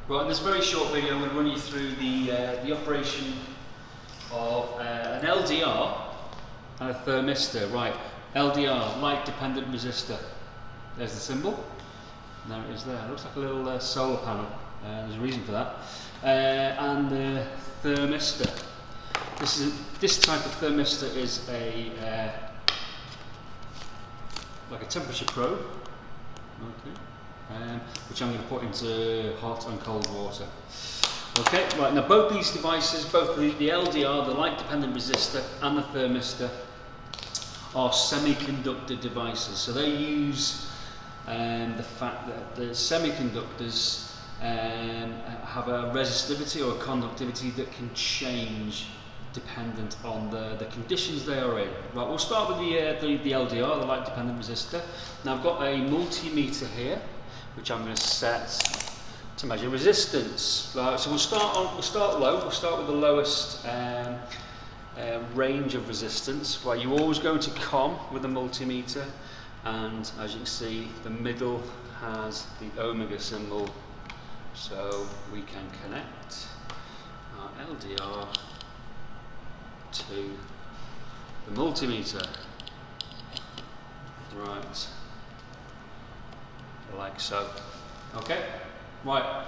Right, in this very short video I'm going to run you through the operation of an LDR and a thermistor. Right, LDR, light dependent resistor. There's the symbol. There it is there. It looks like a little solar panel. There's a reason for that. And the thermistor. This type of thermistor is like a temperature probe. Okay. Which I'm going to put into hot and cold water. Okay, right, now both these devices, both the LDR, the light dependent resistor, and the thermistor are semiconductor devices. So they use the fact that the semiconductors have a resistivity or a conductivity that can change dependent on the conditions they are in. Right, we'll start with the LDR, the light dependent resistor. Now I've got a multimeter here, which I'm going to set to measure resistance. Right, so we'll start low. We'll start with the lowest range of resistance. Right, you're always going to come with a multimeter, and as you can see, the middle has the omega symbol, so we can connect our LDR to the multimeter. Right. Like so. Okay, right.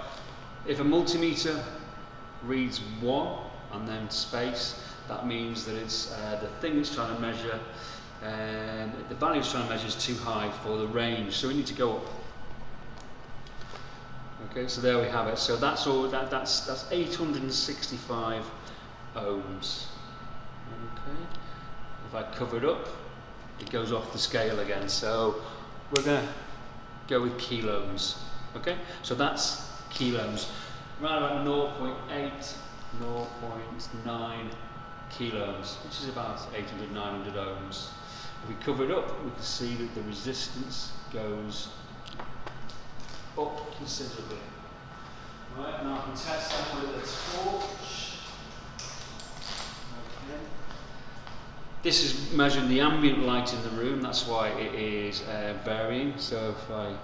If a multimeter reads 1 and then space, that means that it's the thing it's trying to measure, the value it's trying to measure is too high for the range, so we need to go up. Okay, so there we have it. So that's all. That's 865 ohms. Okay. If I cover it up, it goes off the scale again. So we're going to go with kilohms. Okay, so that's kilohms. Around about 0.8, 0.9 kilohms, which is about 800, 900 ohms. If we cover it up, we can see that the resistance goes up considerably. Right, now I can test that with a torch. Okay. This is measuring the ambient light in the room, that's why it is varying. So if I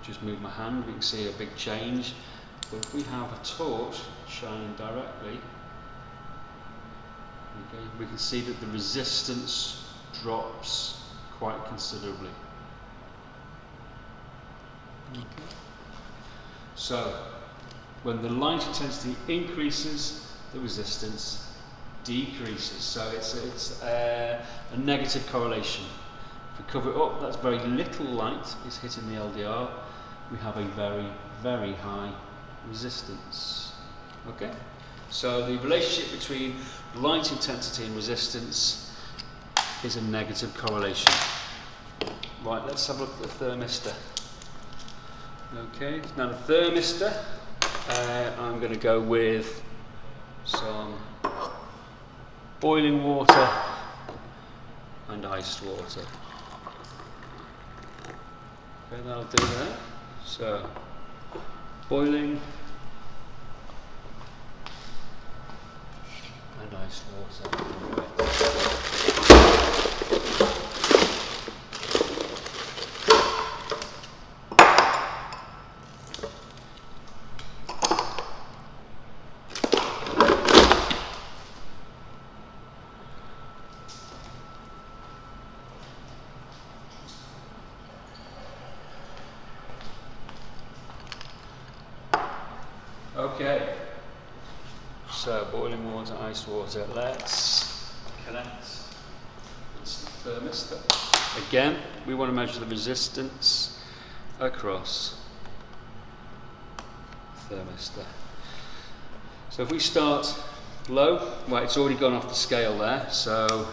just move my hand, we can see a big change. But if we have a torch shining directly, okay, we can see that the resistance drops quite considerably. Okay. So when the light intensity increases, the resistance decreases, so it's a negative correlation. If we cover it up, that's very little light is hitting the LDR. We have a very, very high resistance. Okay, so the relationship between light intensity and resistance is a negative correlation. Right, let's have a look at the thermistor. Okay, now the thermistor, I'm going to go with some boiling water and iced water. Okay, that'll do that. So, boiling and iced water. Okay, so boiling water, iced water. Let's connect this thermistor. Again, we want to measure the resistance across the thermistor. So if we start low, right, it's already gone off the scale there. So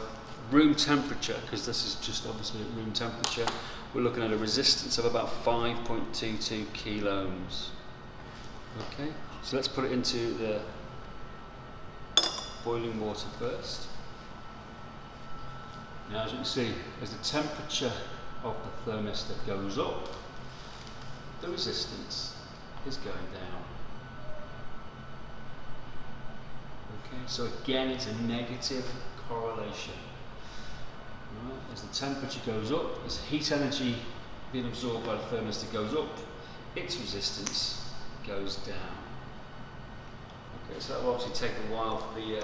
room temperature, because this is just obviously at room temperature, we're looking at a resistance of about 5.22 kiloohms. Okay, so let's put it into the boiling water first. Now as you can see, as the temperature of the thermistor goes up, the resistance is going down. Okay, so again it's a negative correlation. Right, as the temperature goes up, as heat energy being absorbed by the thermistor goes up, its resistance goes down. Okay, so that will obviously take a while for the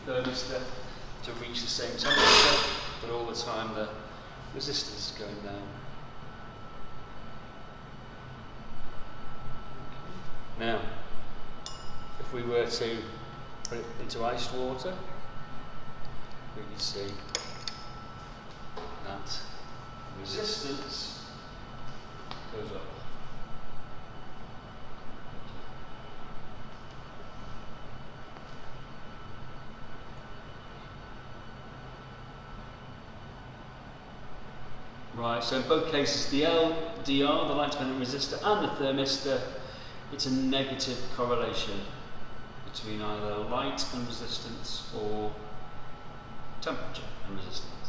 thermistor to reach the same temperature, but all the time the resistance is going down. Okay. Now, if we were to put it into iced water, we can see that resistance goes up. Right, so in both cases, the LDR, the light dependent resistor, and the thermistor, it's a negative correlation between either light and resistance or temperature and resistance.